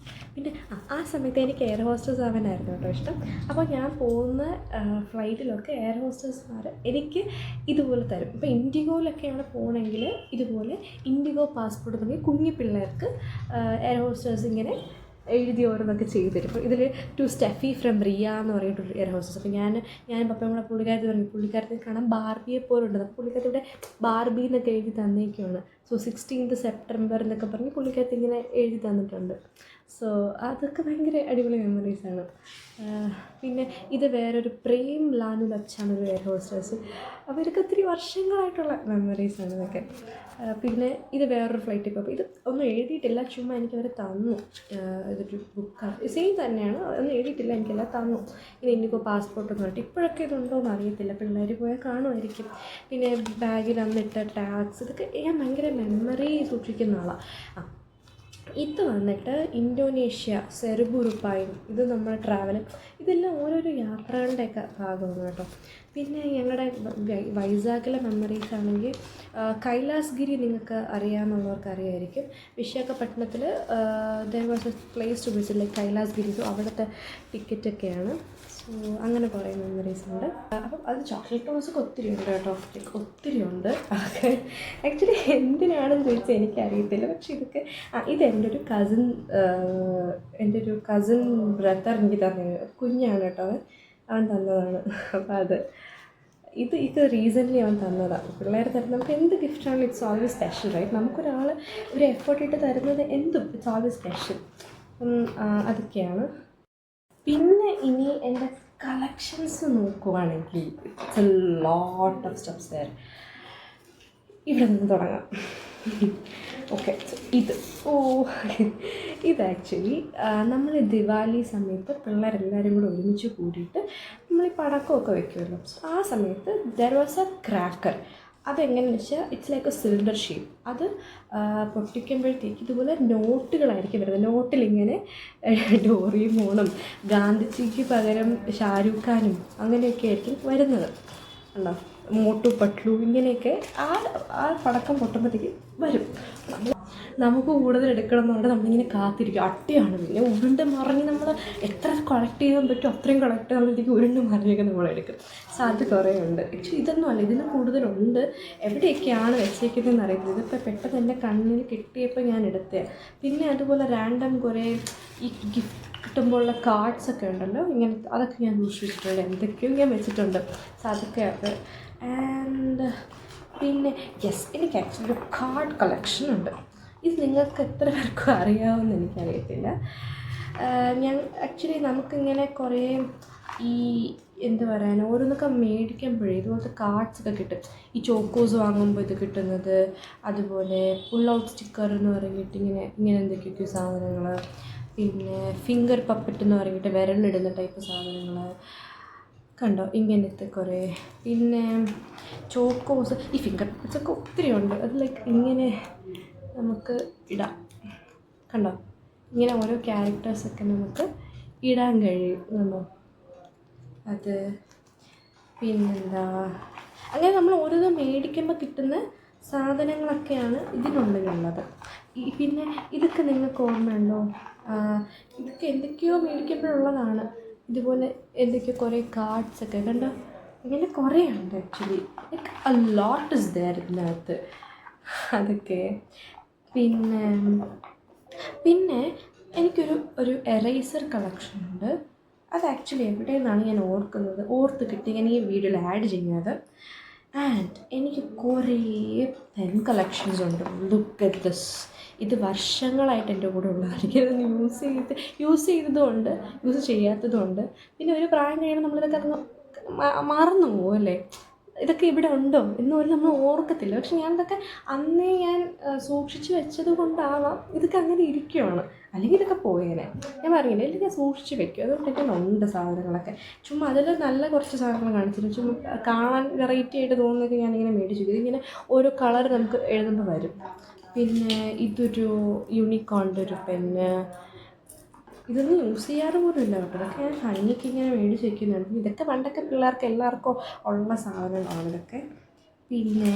പിന്നെ ആ സമയത്ത് എനിക്ക് എയർ ഹോസ്റ്റസ് ആവാനായിരുന്നു കേട്ടോ ഇഷ്ടം. അപ്പോൾ ഞാൻ പോകുന്ന ഫ്ലൈറ്റിലൊക്കെ എയർ ഹോസ്റ്റസ്മാർ എനിക്ക് ഇതുപോലെ തരും. ഇപ്പോൾ ഇൻഡിഗോയിലൊക്കെയാണ് പോകണമെങ്കിൽ ഇതുപോലെ ഇൻഡിഗോ പാസ്പോർട്ട് തുടങ്ങി കുഞ്ഞു പിള്ളേർക്ക് എയർ ഹോസ്റ്റേഴ്സ് ഇങ്ങനെ എഴുതി ഓരോന്നൊക്കെ ചെയ്തു തരും. ഇപ്പോൾ ഇതിൽ ടു സ്റ്റെഫി ഫ്രം റിയ എന്ന് പറഞ്ഞിട്ടൊരു എയർ ഹോസ്റ്റസ്. അപ്പോൾ ഞാൻ പപ്പയും കൂടെ പുള്ളിക്കാരത്ത് പറഞ്ഞു, പുള്ളിക്കാരത്തിൽ കാണാൻ ബാർബിയെ പോലെ ഉണ്ട്. അപ്പോൾ പുള്ളിക്കാരത്ത് ഇവിടെ ബാർബി എന്നൊക്കെ എഴുതി തന്നേക്കുവാണ്. സോ 16th സെപ്റ്റംബർ എന്നൊക്കെ പറഞ്ഞ് പുള്ളിക്കാരത്ത് ഇങ്ങനെ എഴുതി തന്നിട്ടുണ്ട്. സോ അതൊക്കെ ഭയങ്കര അടിപൊളി മെമ്മറീസാണ്. പിന്നെ ഇത് വേറൊരു പ്രേം ലാനു ലച്ചാണൊരു എയർ ഹോസ്റ്റേഴ്സ്. അവർക്ക് ഒത്തിരി വർഷങ്ങളായിട്ടുള്ള മെമ്മറീസാണ് ഇതൊക്കെ. പിന്നെ ഇത് വേറൊരു ഫ്ലൈറ്റിൽ പോയപ്പോൾ ഇത് ഒന്നും എഴുതിയിട്ടില്ല, ചുമ്മാ എനിക്കവർ തന്നു. ഇതൊരു ബുക്കാണ്, സെയിം തന്നെയാണ്, ഒന്നും എഴുതിയിട്ടില്ല, എനിക്കെല്ലാം തന്നു. ഇത് ഇന്നിപ്പോൾ പാസ്പോർട്ടെന്ന് പറഞ്ഞിട്ട്. ഇപ്പോഴൊക്കെ ഇതുണ്ടോയെന്ന് അറിയത്തില്ല, പിള്ളേർ പോയാൽ കാണുമായിരിക്കും. പിന്നെ ബാഗിൽ അന്നിട്ട ടാഗ്സ്, ഇതൊക്കെ ഞാൻ ഭയങ്കര മെമ്മറി സൂക്ഷിക്കുന്ന ആളാണ്. ഇത് വന്നിട്ട് ഇന്തോനേഷ്യ സെറുബുറുപ്പായും, ഇത് നമ്മുടെ ട്രാവൽ, ഇതെല്ലാം ഓരോരോ യാത്രകളുടെയൊക്കെ ഭാഗമാണ് കേട്ടോ. പിന്നെ ഞങ്ങളുടെ വൈസാഗിലെ മെമ്മറീസ് ആണെങ്കിൽ കൈലാസ്ഗിരി നിങ്ങൾക്ക് അറിയാമെന്നുള്ളവർക്ക് അറിയായിരിക്കും. വിശാഖപട്ടണത്തിൽ there was a place to visit like Kailasagiri. So അവിടുത്തെ ടിക്കറ്റൊക്കെയാണ്. സോ അങ്ങനെ കുറേ മെമ്മറീസ് ഉണ്ട്. അപ്പം അത് ചോക്ലേറ്റ് ടോസൊക്കെ ഒത്തിരി ഉണ്ട് കേട്ടോ, ഒത്തിരി ഉണ്ട്. ആക്ച്വലി എന്തിനാണെന്ന് ചോദിച്ചാൽ എനിക്കറിയത്തില്ല. പക്ഷെ ഇതൊക്കെ ഇതെൻ്റെ ഒരു കസിൻ ബ്രദർ എനിക്ക് തന്നത്, കുഞ്ഞാണ് കേട്ടോ, അവൻ തന്നതാണ്. അപ്പം ഇത് റീസൺലി അവൻ തന്നതാണ്. പിള്ളേർ തരുന്നത് നമുക്ക് എന്ത് ഗിഫ്റ്റാണെങ്കിലും ഇറ്റ്സ് ഓൾവേസ് സ്പെഷ്യൽ റൈറ്റ്. നമുക്കൊരാൾ ഒരു എഫേർട്ട് ഇട്ട് തരുന്നത് എന്തും ഇറ്റ്സ് ഓൾവേസ് സ്പെഷ്യൽ. അതൊക്കെയാണ്. പിന്നെ ഇനി എൻ്റെ കളക്ഷൻസ് നോക്കുവാണെങ്കിൽ it's a lot of stuffs there. ഇവിടെ നിന്ന് തുടങ്ങാം. ഓക്കെ, ഇത് ആക്ച്വലി നമ്മൾ ദിവാലി സമയത്ത് പിള്ളേരെല്ലാവരും കൂടെ ഒരുമിച്ച് കൂടിയിട്ട് നമ്മൾ ഈ പടക്കമൊക്കെ വെക്കുമല്ലോ. ആ സമയത്ത് ദർ വാസ് എ ക്രാക്കർ. അതെങ്ങനെയെന്ന് വെച്ചാൽ it's like A cylinder shape. അത് പൊട്ടിക്കുമ്പോഴത്തേക്ക് ഇതുപോലെ നോട്ടുകളായിരിക്കും വരുന്നത്. നോട്ടിലിങ്ങനെ ഡോറിമോണും ഗാന്ധിജിക്ക് പകരം ഷാരൂഖ് ഖാനും അങ്ങനെയൊക്കെ ആയിരിക്കും വരുന്നത്. ഉണ്ടോ, മോട്ടു പട്ലു ഇങ്ങനെയൊക്കെ ആ പടക്കം പൊട്ടുമ്പോഴത്തേക്ക് വരും. നമുക്ക് കൂടുതൽ എടുക്കണം എന്നുകൊണ്ട് നമ്മളിങ്ങനെ കാത്തിരിക്കും. അട്ടയാണ്, പിന്നെ ഉരുണ്ട് മറിഞ്ഞ് നമ്മൾ എത്ര കളക്ട് ചെയ്യാൻ പറ്റും അത്രയും കളക്ട് ചെയ്യുമ്പോഴത്തേക്ക് ഉരുണ്ട് മറിഞ്ഞൊക്കെ നമ്മളെടുക്കും. സോ അത് കുറേ ഉണ്ട്. ആക്ച്വലി ഇതൊന്നും അല്ല, ഇതിന് കൂടുതലുണ്ട്. എവിടെയൊക്കെയാണ് വെച്ചേക്കുന്നതെന്ന് അറിയത്തില്ല. ഇതിപ്പോൾ പെട്ടെന്ന് എൻ്റെ കണ്ണിൽ കിട്ടിയപ്പോൾ ഞാൻ എടുത്തതാണ്. പിന്നെ അതുപോലെ റാൻഡം കുറേ ഈ ഗിഫ്റ്റ് കിട്ടുമ്പോഴുള്ള കാർഡ്സൊക്കെ ഉണ്ടല്ലോ, ഇങ്ങനത്തെ അതൊക്കെ ഞാൻ സൂക്ഷിച്ചിട്ടുണ്ട്. എന്തൊക്കെയോ ഞാൻ വെച്ചിട്ടുണ്ട്. സോ അതൊക്കെ. ആൻഡ് പിന്നെ എനിക്ക് ആക്ച്വലി ഒരു കാർഡ് കളക്ഷൻ ഉണ്ട്. ഇത് നിങ്ങൾക്ക് എത്ര പേർക്കും അറിയാമെന്ന് എനിക്കറിയത്തില്ല. നമുക്കിങ്ങനെ കുറേ ഈ എന്താ പറയുക, ഓരോന്നൊക്കെ മേടിക്കുമ്പോഴേ ഇതുപോലത്തെ കാർഡ്സൊക്കെ കിട്ടും. ഈ ചോക്കോസ് വാങ്ങുമ്പോൾ ഇത് കിട്ടുന്നത്, അതുപോലെ പുൾ ഔട്ട് സ്റ്റിക്കർ എന്ന് പറഞ്ഞിട്ട് ഇങ്ങനെ എന്തൊക്കെയൊക്കെയോ സാധനങ്ങൾ, പിന്നെ ഫിംഗർ പപ്പറ്റ് എന്ന് പറഞ്ഞിട്ട് വിരലിടുന്ന ടൈപ്പ് സാധനങ്ങൾ കണ്ടോ, ഇങ്ങനത്തെ കുറേ. പിന്നെ ചോക്കോസ്, ഈ ഫിംഗർ പപ്പറ്റ്സൊക്കെ ഒത്തിരി ഉണ്ട്. അത് ലൈക്ക് ഇങ്ങനെ നമുക്ക് ഇടാം, കണ്ടോ, ഇങ്ങനെ ഓരോ ക്യാരക്ടേഴ്സൊക്കെ നമുക്ക് ഇടാൻ കഴിയും. അത് പിന്നെന്താ, അങ്ങനെ നമ്മൾ ഓരോന്നും മേടിക്കുമ്പോൾ കിട്ടുന്ന സാധനങ്ങളൊക്കെയാണ് ഇതിനുള്ളിലുള്ളത്. പിന്നെ ഇതൊക്കെ നിങ്ങൾക്ക് ഓർമ്മയുണ്ടോ? ഇതൊക്കെ എന്തൊക്കെയോ മേടിക്കുമ്പോഴുള്ളതാണ്. ഇതുപോലെ എന്തൊക്കെയോ കുറേ കാർഡ്സൊക്കെ കണ്ടോ, ഇങ്ങനെ കുറേ ഉണ്ട് actually. Like a lot is there ഇതിനകത്ത്. അതൊക്കെ പിന്നെ പിന്നെ എനിക്കൊരു എറേസർ കളക്ഷൻ ഉണ്ട്. അത് ആക്ച്വലി എവിടെയെന്നാണ് ഞാൻ ഓർത്ത് കിട്ടി ഞാൻ ഈ വീഡിയോയിൽ ആഡ് ചെയ്യുന്നത്. ആൻഡ് എനിക്ക് കുറേ പെൻ കളക്ഷൻസ് ഉണ്ട്. Look at this. ഇത് വർഷങ്ങളായിട്ട് എൻ്റെ കൂടെ ഉള്ളതാണ്. എനിക്കത് യൂസ് ചെയ്തതുകൊണ്ട് യൂസ് ചെയ്യാത്തതുകൊണ്ട്. പിന്നെ ഒരു പ്രായം കഴിയുമ്പോൾ നമ്മളിതൊക്കെ മറന്നു പോകും അല്ലേ. ഇതൊക്കെ ഇവിടെ ഉണ്ടോ എന്ന് പോലും നമ്മൾ ഓർക്കത്തില്ല. പക്ഷെ ഞാനിതൊക്കെ അന്നേ ഞാൻ സൂക്ഷിച്ച് വെച്ചത് കൊണ്ടാവാം ഇതൊക്കെ അങ്ങനെ ഇരിക്കുവാണ്. അല്ലെങ്കിൽ ഇതൊക്കെ പോയേനെ. ഞാൻ പറഞ്ഞില്ലേ, അല്ലെങ്കിൽ ഞാൻ സൂക്ഷിച്ച് വെക്കും. അതുകൊണ്ട് എൻ്റെ ഉണ്ട് സാധനങ്ങളൊക്കെ. ചുമ്മാ അതിൽ നല്ല കുറച്ച് സാധനങ്ങൾ കാണിച്ചിരുന്നു. ചുമ്മാ കാണാൻ വെറൈറ്റി ആയിട്ട് തോന്നുന്നതൊക്കെ ഞാനിങ്ങനെ മേടിച്ചു. ഇതിങ്ങനെ ഓരോ കളർ നമുക്ക് എഴുതുമ്പോൾ വരും. പിന്നെ ഇതൊരു യൂണിക്കോണിൻ്റെ ഒരു പെന്ന്. ഇതൊന്നും യൂസ് ചെയ്യാറ് പോലും ഇല്ല കേട്ടോ. ഇതൊക്കെ ഞാൻ ഭംഗിക്ക് ഇങ്ങനെ മേടിച്ച് വയ്ക്കുന്നുണ്ട്. ഇതൊക്കെ പണ്ടൊക്കെ പിള്ളേർക്ക് എല്ലാവർക്കും ഉള്ള സാധനങ്ങളാണ് ഇതൊക്കെ. പിന്നെ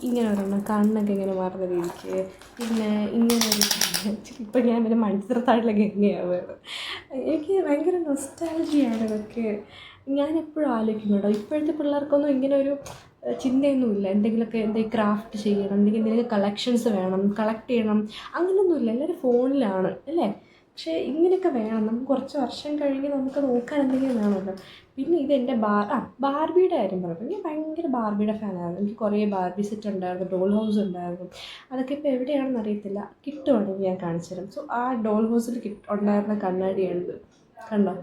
ഇങ്ങനെ ഒരെണ്ണം കണ്ണൊക്കെ ഇങ്ങനെ മറന്ന രീതിക്ക്. പിന്നെ ഇങ്ങനെ ഇപ്പം ഞാൻ പിന്നെ മണിച്ചിത്രത്താഴിലൊക്കെ എങ്ങനെയാവുകയാണ്. എനിക്ക് ഭയങ്കര നൊസ്റ്റാൾജിയാണ് ഇതൊക്കെ. ഞാനെപ്പോഴും ആലോചിക്കും കേട്ടോ, ഇപ്പോഴത്തെ പിള്ളേർക്കൊന്നും ഇങ്ങനെ ഒരു ചിന്തയൊന്നുമില്ല. എന്തെങ്കിലും ക്രാഫ്റ്റ് ചെയ്യണം, എന്തെങ്കിലും കളക്ഷൻസ് വേണം, കളക്ട് ചെയ്യണം, അങ്ങനെയൊന്നുമില്ല. എല്ലാവരും ഫോണിലാണ് അല്ലേ. പക്ഷേ ഇങ്ങനെയൊക്കെ വേണം. നമുക്ക് കുറച്ച് വർഷം കഴിഞ്ഞ് നമുക്ക് നോക്കാൻ എന്തെങ്കിലും വേണമല്ലോ. പിന്നെ ഇതെൻ്റെ ബാർബിയുടെ കാര്യം പറയുമ്പോൾ ഞാൻ ഭയങ്കര ബാർബിയുടെ ഫാനായിരുന്നു. എനിക്ക് കുറേ ബാർബി സെറ്റ് ഉണ്ടായിരുന്നു, ഡോൾ ഹൗസ് ഉണ്ടായിരുന്നു. അതൊക്കെ ഇപ്പോൾ എവിടെയാണെന്ന് അറിയത്തില്ല. കിട്ടുവാണെങ്കിൽ ഞാൻ കാണിച്ചു തരാം. സോ ആ ഡോൾ ഹൗസിൽ ഉണ്ടായിരുന്ന കണ്ണാടിയാണിത്, കണ്ടോ.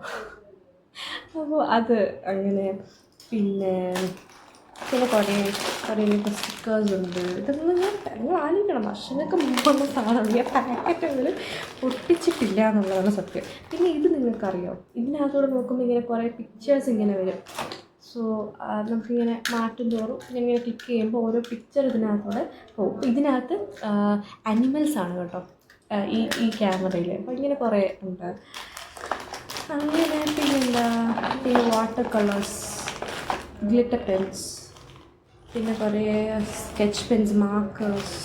അപ്പോൾ അത് അങ്ങനെ. പിന്നെ കുറേ സ്റ്റിക്കേഴ്സ് ഉണ്ട്. ഇതൊന്നും നിങ്ങൾ ആലോചിക്കണം, വർഷങ്ങൾക്ക് മുമ്പുള്ള സാധനമാണ്. ഞാൻ പാക്കറ്റുകൾ പൊട്ടിച്ചിട്ടില്ല എന്നുള്ളതാണ് സത്യം. പിന്നെ ഇത് നിങ്ങൾക്കറിയാം, ഇതിനകത്തൂടെ നോക്കുമ്പോൾ ഇങ്ങനെ കുറേ പിക്ചേഴ്സ് ഇങ്ങനെ വരും. സോ നമുക്കിങ്ങനെ മാറ്റും തോറും ഇങ്ങനെ ക്ലിക്ക് ചെയ്യുമ്പോൾ ഓരോ പിക്ചർ ഇതിനകത്തൂടെ പോകും. ഇതിനകത്ത് അനിമൽസാണ് കേട്ടോ ഈ ക്യാമറയിൽ. അപ്പോൾ ഇങ്ങനെ കുറേ ഉണ്ട്. അങ്ങനെ പിന്നെ വാട്ടർ കളേഴ്സ്, ഗ്ലിറ്റർ പെൻസ്, പിന്നെ കുറേ സ്കെച്ച് പെൻസ്, മാർക്കേഴ്സ്.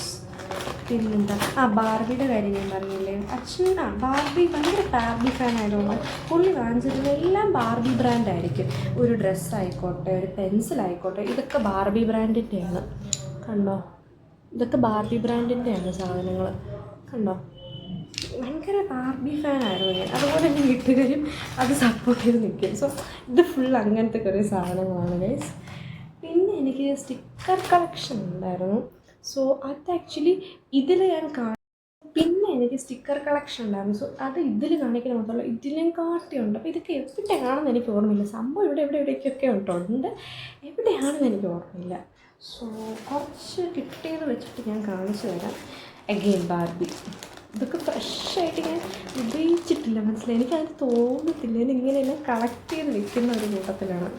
പിന്നെന്താ ബാർബിയുടെ കാര്യം ഞാൻ പറഞ്ഞില്ലേ. അച്ഛൻ ബാർബി ഭയങ്കര ബാർബി ഫാൻ ആയതുകൊണ്ട് പുള്ളി വാങ്ങിച്ചിരുന്നത് എല്ലാം ബാർബി ബ്രാൻഡായിരിക്കും. ഒരു ഡ്രസ്സായിക്കോട്ടെ, ഒരു പെൻസിലായിക്കോട്ടെ, ഇതൊക്കെ ബാർബി ബ്രാൻഡിൻ്റെയാണ്. കണ്ടോ, ഇതൊക്കെ ബാർബി ബ്രാൻഡിൻ്റെയാണ് സാധനങ്ങൾ. കണ്ടോ, ഭയങ്കര ബാർബി ഫാനായിരുന്നു ഞാൻ. അതുപോലെ എൻ്റെ വീട്ടുകാരും അത് സപ്പോർട്ട് ചെയ്ത് നിൽക്കും. സോ ഇത് ഫുൾ അങ്ങനത്തെ കുറേ സാധനങ്ങളാണ് ഗൈസ്. പിന്നെ എനിക്ക് സ്റ്റിക്കർ കളക്ഷൻ ഉണ്ടായിരുന്നു. സോ അത് ആക്ച്വലി ഇതിൽ ഞാൻ പിന്നെ എനിക്ക് സ്റ്റിക്കർ കളക്ഷൻ ഉണ്ടായിരുന്നു. സോ അത് ഇതിൽ കാണിക്കുന്ന മാത്രമല്ല, ഇതിലും കാട്ടിയുണ്ട്. അപ്പോൾ ഇതൊക്കെ എവിടെയാണെന്ന് എനിക്ക് ഓർമ്മയില്ല. സംഭവം എവിടേക്കൊക്കെ ഉണ്ട്, എവിടെയാണെന്ന് എനിക്ക് ഓർമ്മയില്ല. സോ കുറച്ച് കിട്ടിയത് വെച്ചിട്ട് ഞാൻ കാണിച്ചു തരാം. Again Barbie. ഇതൊക്കെ ഫ്രഷായിട്ട് ഞാൻ ഉപയോഗിച്ചിട്ടില്ല, മനസ്സിലായി. എനിക്കത് തോന്നത്തില്ല. ഞാനിങ്ങനെയെല്ലാം കളക്ട് ചെയ്ത് വെക്കുന്ന ഒരു കൂട്ടത്തിലാണ്.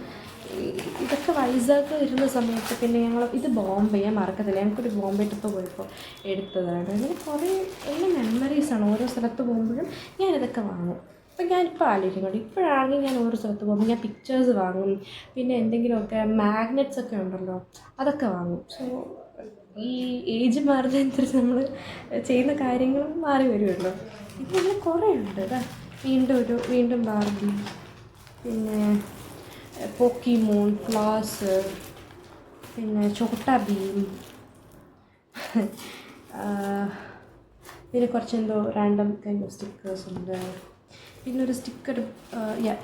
ഇതൊക്കെ വൈസാഗ് വരുന്ന സമയത്ത് പിന്നെ ഇത് ബോംബെ, ഞാൻ മറക്കത്തില്ല. ഞങ്ങൾക്കൊരു ബോംബെ ട്രിപ്പ് പോയപ്പോൾ എടുത്തതാണ്. അങ്ങനെ കുറേ എല്ലാം മെമ്മറീസാണ്. ഓരോ സ്ഥലത്ത് പോകുമ്പോഴും ഞാനിതൊക്കെ വാങ്ങും. അപ്പം ഞാനിപ്പോൾ ആലോചിക്കുന്നുണ്ട്, ഇപ്പോഴാണെങ്കിൽ ഞാൻ ഓരോ സ്ഥലത്ത് പോകുമ്പോൾ ഞാൻ പിക്ചേഴ്സ് വാങ്ങും. പിന്നെ എന്തെങ്കിലുമൊക്കെ മാഗ്നറ്റ്സ് ഒക്കെ ഉണ്ടല്ലോ, അതൊക്കെ വാങ്ങും. സോ ഈ ഏജ് മാറുന്നതനുസരിച്ച് നമ്മൾ ചെയ്യുന്ന കാര്യങ്ങളും മാറി വരുമല്ലോ. ഇതിങ്ങനെ കുറേ ഉണ്ട്. ഇതാ വീണ്ടും ബാർബി, പിന്നെ പോക്കിമോൺ, ഫ്ലവേഴ്സ്, പിന്നെ ചോട്ടാ ഭീം, പിന്നെ കുറച്ചെന്തോ റാൻഡം കൈൻഡ് ഓഫ് സ്റ്റിക്കേഴ്സ് ഉണ്ട്. പിന്നെ ഒരു സ്റ്റിക്കർ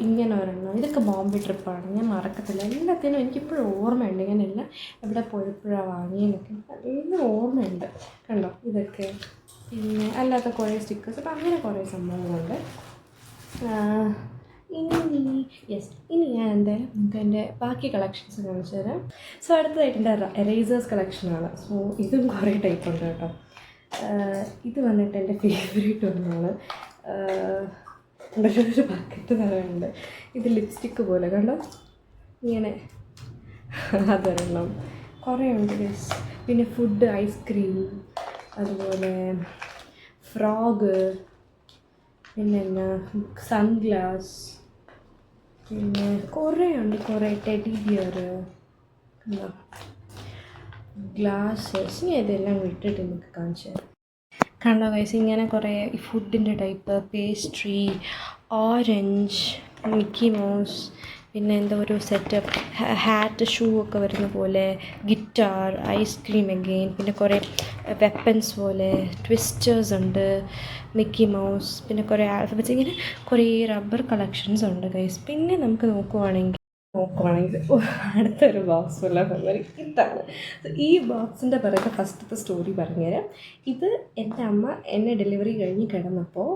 ഇങ്ങനെ ഒരെണ്ണം. ഇതൊക്കെ ബോംബെ ട്രിപ്പാണ്, ഞാൻ മറക്കത്തില്ല. എല്ലാത്തിനും എനിക്കിപ്പോഴും ഓർമ്മയുണ്ട്. ഞാനെല്ലാം എവിടെ പോയപ്പോഴാണ് വാങ്ങിയെന്നൊക്കെ എല്ലാം ഓർമ്മയുണ്ട്. കണ്ടോ ഇതൊക്കെ. പിന്നെ അല്ലാത്ത കുറേ സ്റ്റിക്കേഴ്സ്. അപ്പം അങ്ങനെ കുറേ സംഭവങ്ങളുണ്ട്. ഇനി ഞാൻ എന്തായാലും നമുക്ക് എൻ്റെ ബാക്കി കളക്ഷൻസ് കാണിച്ചു തരാം. സോ അടുത്തതായിട്ട് എൻ്റെ എറേസേഴ്സ് കളക്ഷനാണ്. സോ ഇതും കുറേ ടൈപ്പ് ഉണ്ട് കേട്ടോ. ഇത് വന്നിട്ട് എൻ്റെ ഫേവറേറ്റ് ഒന്നാണ്. ഒരു പാക്കറ്റ് തരമുണ്ട്. ഇത് ലിപ്സ്റ്റിക്ക് പോലെ കണ്ടോ, ഇങ്ങനെ അതൊരെണ്ണം. കുറേ ഉണ്ട് ഗൈസ്. പിന്നെ ഫുഡ്, ഐസ്ക്രീം, അതുപോലെ ഫ്രോഗ്, പിന്നെ സൺഗ്ലാസ്, പിന്നെ കുറേ ഉണ്ട്. കുറേ ടെഡി ബിയർ ഗ്ലാസ്സസ് ഞാൻ ഇതെല്ലാം വിട്ടിട്ട് നിങ്ങൾക്ക് കാണിച്ചു തരാം. കണ്ടോ ഗൈസ്, ഇങ്ങനെ കുറേ ഫുഡിൻ്റെ type, pastry, orange, Mickey mouse, പിന്നെ എന്തോ ഒരു സെറ്റപ്പ് ഹാറ്റ്, ഷൂ ഒക്കെ വരുന്ന പോലെ, ഗിറ്റാർ, ഐസ്ക്രീം അഗെയിൻ, പിന്നെ കുറേ വെപ്പൻസ് പോലെ, ട്വിസ്റ്റേഴ്സ് ഉണ്ട്, മിക്കി മൗസ്, പിന്നെ കുറേ ആൽഫബറ്റ്സ്, ഇങ്ങനെ കുറേ റബ്ബർ കളക്ഷൻസ് ഉണ്ട് ഗൈസ്. പിന്നെ നമുക്ക് നോക്കുവാണെങ്കിൽ അടുത്തൊരു ബോക്സുള്ള മെമ്മറി ഇതാണ്. ഈ ബോക്സിൻ്റെ പിറകെ ഫസ്റ്റത്തെ സ്റ്റോറി പറഞ്ഞുതരാം. ഇത് എൻ്റെ അമ്മ എന്നെ ഡെലിവറി കഴിഞ്ഞ് കിടന്നപ്പോൾ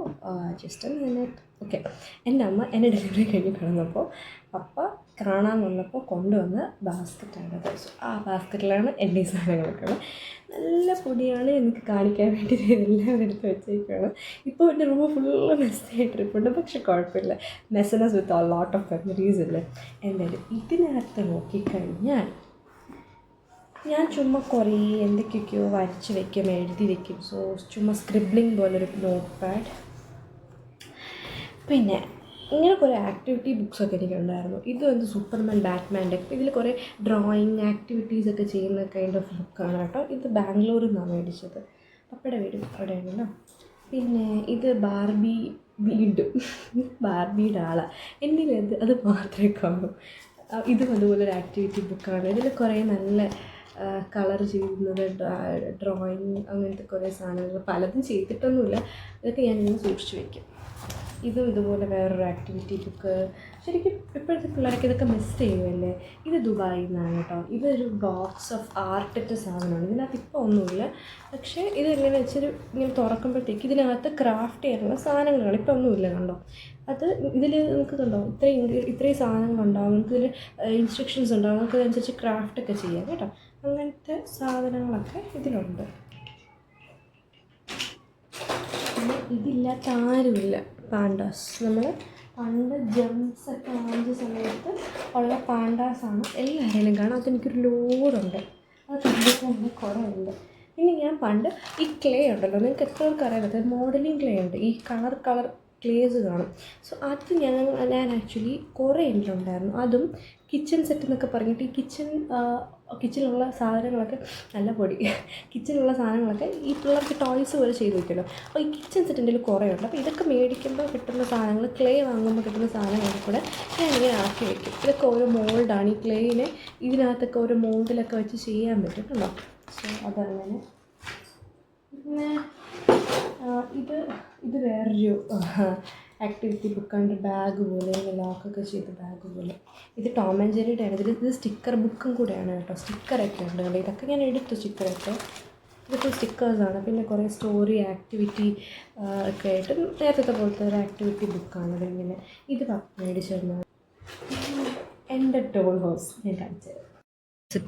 ഓക്കെ എൻ്റെ അമ്മ എന്നെ ഡെലിവറി കഴിഞ്ഞ് കിടന്നപ്പോൾ പപ്പ കാണാൻ വന്നപ്പോൾ കൊണ്ടുവന്ന ബാസ്ക്കറ്റാണ്. സോ ആ ബാസ്ക്കറ്റിലാണ് എൻ്റെ ഈ സാധനങ്ങളൊക്കെ ഉള്ളത്. നല്ല പൊടിയാണ്, എനിക്ക് കാണിക്കാൻ വേണ്ടി ഇതെല്ലാം എടുത്ത് വെച്ചേക്കാണ്. ഇപ്പോൾ എൻ്റെ റൂം ഫുള്ള് മെസ്സായിട്ടിരിപ്പുണ്ട്, പക്ഷെ കുഴപ്പമില്ല. മെസ്സനസ് വിത്ത് ആ ലോട്ട് ഓഫ് മെമ്മറീസ് ഇല്ലേ. എന്തായാലും ഇതിനകത്ത് നോക്കിക്കഴിഞ്ഞാൽ ഞാൻ ചുമ്മാ കുറേ എന്തൊക്കെയൊക്കെയോ വരച്ച് വെക്കും, എഴുതി വെക്കും. സോ ചുമ്മാ സ്ക്രിബ്ലിംഗ് പോലൊരു നോട്ട് പാഡ്. പിന്നെ ഇങ്ങനെ കുറേ ആക്ടിവിറ്റി ബുക്സൊക്കെ എനിക്കുണ്ടായിരുന്നു. ഇത് സൂപ്പർമാൻ, ബാറ്റ്മാൻ്റെ, ഇതിൽ കുറേ ഡ്രോയിങ് ആക്ടിവിറ്റീസൊക്കെ ചെയ്യുന്ന കൈൻഡ് ഓഫ് ബുക്കാണ് കേട്ടോ. ഇത് ബാംഗ്ലൂരിൽ നിന്നാണ് മേടിച്ചത്. പപ്പയുടെ വീട് അവിടെയാണല്ലോ. പിന്നെ ഇത് ബാർബി വീടും ബാർബിയുടെ ആളാണ്. എൻ്റെ അത് മാത്രമേ കാണൂ. ഇതും അതുപോലൊരു ആക്ടിവിറ്റി ബുക്കാണ്. ഇതിൽ കുറേ നല്ല കളർ ചെയ്യുന്നത്, ഡ്രോയിങ്, അങ്ങനത്തെ കുറേ സാധനങ്ങൾ പലതും ചെയ്തിട്ടൊന്നുമില്ല. ഇതൊക്കെ ഞാനിങ്ങനെ സൂക്ഷിച്ച് വയ്ക്കും. ഇതും ഇതുപോലെ വേറൊരു ആക്ടിവിറ്റി ബുക്ക്. ശരിക്കും ഇപ്പോഴത്തെ പിള്ളേരൊക്കെ ഇതൊക്കെ മിസ് ചെയ്യുമല്ലേ. ഇത് ദുബായിൽ നിന്നാണ് കേട്ടോ. ഇതൊരു ബോക്സ് ഓഫ് ആർട്ടിൻ്റെ സാധനമാണ്. ഇതിനകത്ത് ഇപ്പോൾ ഒന്നുമില്ല, പക്ഷേ ഇതെങ്ങനെ വെച്ചൊരു ഇങ്ങനെ തുറക്കുമ്പോഴത്തേക്ക് ഇതിനകത്ത് ക്രാഫ്റ്റ് ചെയ്യാനുള്ള സാധനങ്ങളാണ്. ഇപ്പോൾ ഒന്നുമില്ല കണ്ടോ. അത് ഇതിൽ നമുക്ക് കണ്ടോ ഇത്രയും സാധനങ്ങളുണ്ടാവും. നമുക്കിതിൽ ഇൻസ്ട്രക്ഷൻസ് ഉണ്ടാവും. നമുക്ക് അതനുസരിച്ച് ക്രാഫ്റ്റൊക്കെ ചെയ്യാം കേട്ടോ. അങ്ങനത്തെ സാധനങ്ങളൊക്കെ ഇതിലുണ്ട്. ഇതില്ലാത്ത ആരുമില്ല. പാണ്ടാസ് നമ്മൾ പണ്ട് ജെംസൊക്കെ വാങ്ങിച്ച സമയത്ത് ഉള്ള പാണ്ടാസാണ് എല്ലാവരെയും കാണാം. അതെനിക്കൊരു ലോഡുണ്ട്. അത് കണ്ടിട്ട് കുറേ ഉണ്ട്. പിന്നെ ഞാൻ പണ്ട് ഈ ക്ലേ ഉണ്ടല്ലോ, നിങ്ങൾക്ക് എത്ര പേർക്ക് അറിയാൻ പറ്റും, മോഡലിംഗ് ക്ലേ ഉണ്ട്. ഈ കളർ ക്ലേസ് കാണും. സോ അത് ഞാൻ ആക്ച്വലി കുറേ എനിക്കുണ്ടായിരുന്നു. അതും കിച്ചൺ സെറ്റ് എന്നൊക്കെ പറഞ്ഞിട്ട് ഈ കിച്ചണിലുള്ള സാധനങ്ങളൊക്കെ നല്ല പൊടി കിച്ചണിലുള്ള സാധനങ്ങളൊക്കെ ഈ പിള്ളേർക്ക് ടോയ്സ് പോലെ ചെയ്ത് വയ്ക്കുമല്ലോ. അപ്പോൾ ഈ കിച്ചൺ സെറ്റിൻ്റെ കുറേ ഉണ്ട്. അപ്പോൾ ഇതൊക്കെ മേടിക്കുമ്പോൾ കിട്ടുന്ന സാധനങ്ങൾ, ക്ലേ വാങ്ങുമ്പോൾ കിട്ടുന്ന സാധനങ്ങളിൽ കൂടെ ഞാനിങ്ങനെ ആക്കി വയ്ക്കും. ഇതൊക്കെ ഓരോ മോൾഡാണ്. ഈ ക്ലേയിനെ ഇതിനകത്തൊക്കെ ഓരോ മോൾഡിലൊക്കെ വെച്ച് ചെയ്യാൻ പറ്റും കേട്ടോ. സോ അതങ്ങനെ. പിന്നെ ഇത് വേറൊരു ആക്ടിവിറ്റി ബുക്കാണ്. ബാഗ് പോലെ, ഇങ്ങനെ ലോക്കൊക്കെ ചെയ്ത ബാഗ് പോലെ. ഇത് ടോം ആൻഡ് ജെറിയുടെ ആണ്. ഇത് സ്റ്റിക്കർ ബുക്കും കൂടെയാണ് കേട്ടോ. സ്റ്റിക്കറൊക്കെ ഉണ്ട് കേട്ടോ. ഇതൊക്കെ ഞാൻ എടുത്തു സ്റ്റിക്കറൊക്കെ. ഇതൊക്കെ സ്റ്റിക്കേഴ്സാണ്. പിന്നെ കുറേ സ്റ്റോറി ആക്ടിവിറ്റി ഒക്കെ ആയിട്ട് നേരത്തെ പോലത്തെ ഒരു ആക്ടിവിറ്റി ബുക്കാണ്. ഇതിങ്ങനെ ഇത് മേടിച്ചിരുന്നത്. എൻ്റെ ടോൾ ഹൗസ് ഞാൻ കാണിച്ചത്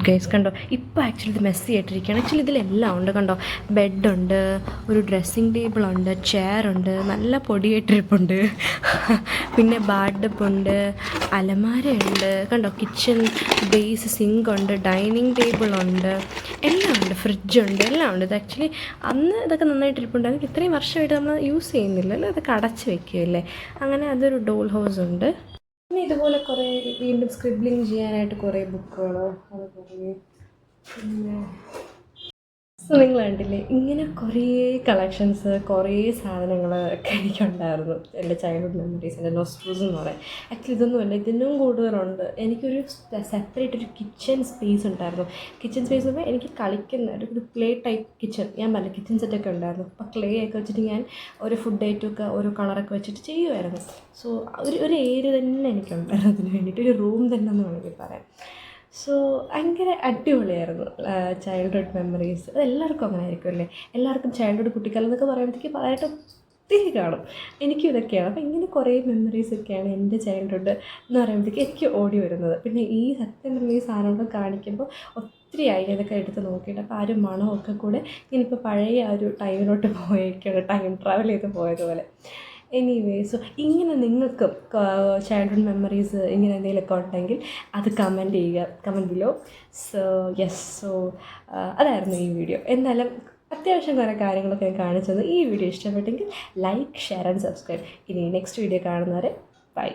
ഗൈസ് കണ്ടോ. ഇപ്പോൾ ആക്ച്വലി ഇത് മെസ്സി ആയിട്ടിരിക്കുകയാണ്. ആക്ച്വലി ഇതിലെല്ലാം ഉണ്ട് കണ്ടോ. ബെഡുണ്ട്, ഒരു ഡ്രസ്സിങ് ടേബിളുണ്ട്, ചെയറുണ്ട്, നല്ല പൊടിയായിട്ടിരിപ്പുണ്ട്. പിന്നെ ബാർഡപ്പുണ്ട്, അലമാരയുണ്ട് കണ്ടോ, കിച്ചൺ ബേസ് സിങ്ക് ഉണ്ട്, ഡൈനിങ് ടേബിളുണ്ട്, എല്ലാം ഉണ്ട്, ഫ്രിഡ്ജുണ്ട്, എല്ലാം ഉണ്ട്. ഇത് ആക്ച്വലി അന്ന് ഇതൊക്കെ നന്നായിട്ടിരിപ്പുണ്ട്. അത് ഇത്രയും വർഷമായിട്ട് നമ്മൾ യൂസ് ചെയ്യുന്നില്ലല്ലോ, അതൊക്കെ അടച്ച് വയ്ക്കുകയല്ലേ. അങ്ങനെ അതൊരു ഡോൾ ഹൗസ് ഉണ്ട്. പിന്നെ ഇതുപോലെ കുറേ വീണ്ടും സ്ക്രിബ്ലിങ് ചെയ്യാനായിട്ട് കുറേ ബുക്കുകൾ, അത് കുറേ. പിന്നെ നിങ്ങൾ കണ്ടില്ലേ, ഇങ്ങനെ കുറേ കളക്ഷൻസ്, കുറേ സാധനങ്ങൾ ഒക്കെ എനിക്കുണ്ടായിരുന്നു. എൻ്റെ ചൈൽഡ്ഹുഡ് മെമ്മറീസ്, എൻ്റെ നോസ്റ്റൽസ് എന്ന് പറയാം. ആക്ച്വലി ഇതൊന്നുമല്ല, ഇതിനും കൂടുതലുണ്ട്. എനിക്കൊരു സെപ്പറേറ്റ് ഒരു കിച്ചൺ സ്പേസ് ഉണ്ടായിരുന്നു. കിച്ചൺ സ്പേസ് എന്ന് പറഞ്ഞാൽ എനിക്ക് കളിക്കുന്ന ഒരു പ്ലേ ടൈപ്പ് കിച്ചൺ. ഞാൻ പറഞ്ഞ കിച്ചൺ സെറ്റൊക്കെ ഉണ്ടായിരുന്നു. അപ്പോൾ ക്ലേ ഒക്കെ വെച്ചിട്ട് ഞാൻ ഓരോ ഫുഡ് ഐറ്റമൊക്കെ ഓരോ കളറൊക്കെ വെച്ചിട്ട് ചെയ്യുമായിരുന്നു. സോ ഒരു ഏരിയ തന്നെ എനിക്കുണ്ടായിരുന്നു അതിന് വേണ്ടിയിട്ട്, ഒരു റൂം തന്നെ എന്ന് വേണമെങ്കിൽ പറയാം. സോ ഭയങ്കര അടിപൊളിയായിരുന്നു ചൈൽഡ്ഹുഡ് മെമ്മറീസ്. അത് എല്ലാവർക്കും അങ്ങനെ ആയിരിക്കും അല്ലേ. എല്ലാവർക്കും ചൈൽഡ്ഹുഡ് കുട്ടിക്കാലം എന്നൊക്കെ പറയുമ്പോഴത്തേക്ക് പറയാനായിട്ട് ഒത്തിരി കാണും. എനിക്കും ഇതൊക്കെയാണ്. അപ്പോൾ ഇങ്ങനെ കുറേ മെമ്മറീസൊക്കെയാണ് എൻ്റെ ചൈൽഡ്ഹുഡ് എന്ന് പറയുമ്പോഴത്തേക്ക് എനിക്ക് ഓടി വരുന്നത്. പിന്നെ ഈ സത്യം പറഞ്ഞ ഈ സാധനങ്ങൾ കാണിക്കുമ്പോൾ ഒത്തിരി ആയി ഇതൊക്കെ എടുത്ത് നോക്കിയിട്ട്. അപ്പോൾ ആ ഒരു മണമൊക്കെ കൂടെ ഞാനിപ്പോൾ പഴയ ആ ഒരു ടൈമിലോട്ട് പോയേക്കാണ്, ടൈം ട്രാവൽ ചെയ്ത് പോയതുപോലെ. എനിവേ, സോ ഇങ്ങനെ നിങ്ങൾക്കും ചൈൽഡ്ഹുഡ് മെമ്മറീസ് ഇങ്ങനെ എന്തെങ്കിലുമൊക്കെ ഉണ്ടെങ്കിൽ അത് കമൻറ്റ് ചെയ്യുക, comment below. So yes, so അതായിരുന്നു ഈ വീഡിയോ. എന്തായാലും അത്യാവശ്യം കുറേ കാര്യങ്ങളൊക്കെ ഞാൻ കാണിച്ചത്. ഈ വീഡിയോ ഇഷ്ടപ്പെട്ടെങ്കിൽ ലൈക്ക്, ഷെയർ ആൻഡ് സബ്സ്ക്രൈബ്. ഇനി നെക്സ്റ്റ് വീഡിയോ കാണുന്നവരെ ബൈ.